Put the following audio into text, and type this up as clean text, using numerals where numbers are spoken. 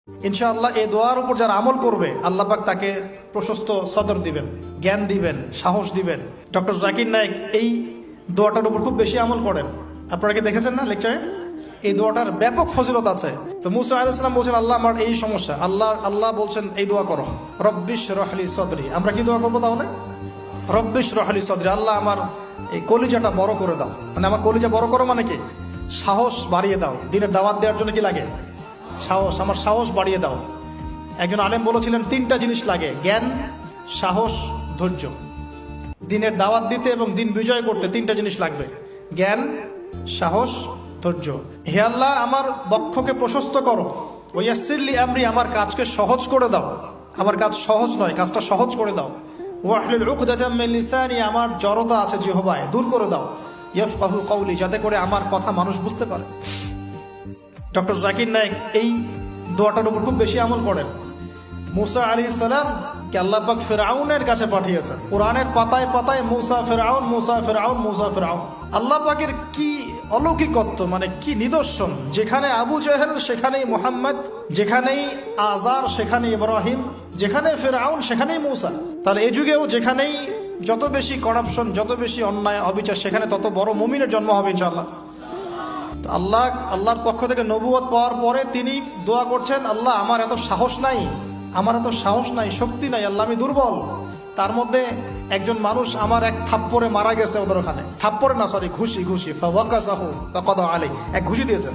ইনশাআল্লাহ এই দোয়ার উপর যারা আমল করবে আল্লাহ পাক তাকে প্রশস্ত সদর দিবেন, জ্ঞান দিবেন, সাহস দিবেন। ডক্টর জাকির নায়েক এই দোয়াটার উপর খুব বেশি আমল করেন। আপনারা কি দেখেছেন না লেকচারে? এই দোয়াটার ব্যাপক ফজিলত আছে। তো মুসা আলাইহিস সালাম বলছেন, আল্লাহ আমার এই সমস্যা, আল্লাহ বলছেন এই দোয়া করো, রব্বিশ রহলি সদরি। আমরা কি দোয়া করবো তাহলে? রব্বিশ রহলি সদরি, আল্লাহ আমার এই কলিজাটা বড় করে দাও। মানে আমার কলিজা বড় করো মানে কি? সাহস বাড়িয়ে দাও। দিনের দাওয়াত দেওয়ার জন্য কি লাগে? সাহস। আমার সাহস বাড়িয়ে দাও। একজন আলেম বলেছিলেন তিনটা জিনিস লাগে, জ্ঞান, সাহস, ধৈর্য। দিনের দাওয়াত দিতে এবং দিন বিজয় করতে তিনটা জিনিস লাগবে, জ্ঞান, সাহস, ধৈর্য। হে আল্লাহ আমার বক্ষকে প্রশস্ত করো, ওয়াসসিরলি আমরি, আমার কাজকে সহজ করে দাও। আমার কাজ সহজ নয়, কাজটা সহজ করে দাও। ওয়াহলুল উকদাতাম মিন লিসানি, আমার জড়তা আছে জিহ্বায় দূর করে দাও। ইয়াফকাহু কওলি, যাতে করে আমার কথা মানুষ বুঝতে পারে। ডক্টর জাকির নায়েক এই দোয়াটার উপর খুব বেশি আমল করেন। মুসা আলাইহিস সালাম কে আল্লাহ পাক ফিরআউনের কাছে পাঠিয়েছেন। কোরআনের পাতায় পাতায় মুসা ফিরআউন, মুসা ফিরআউন, মুসা ফিরআউন। আল্লাহ পাকের কি অলৌকিকত্ব, মানে কি নিদর্শন! যেখানে আবু জেহেল সেখানেই মুহাম্মদ, যেখানেই আজার সেখানেই ইব্রাহিম, যেখানে ফিরআউন সেখানেই মুসা। তাহলে এই যুগেও যেখানেই যত বেশি করাপশন, যত বেশি অন্যায় অবিচার, সেখানে তত বড় মুমিনের জন্ম হবে ইনশাআল্লাহ। আল্লাহর পক্ষ থেকে নবুয়ত পাওয়ার পরে তিনি দোয়া করছেন, আল্লাহ আমার এত সাহস নাই, আমার এত সাহস নাই, শক্তি নাই, আল্লাহ আমি দুর্বল। তার মধ্যে একজন মানুষ আমার এক থাপ্পড়ে মারা গেছে ওদের ওখানে, থাপ্পড়ে না সরি ঘুষি, ফাওয়াকাসাহু ফাকাদা আলাইহি, এক ঘুষি দিয়েছেন।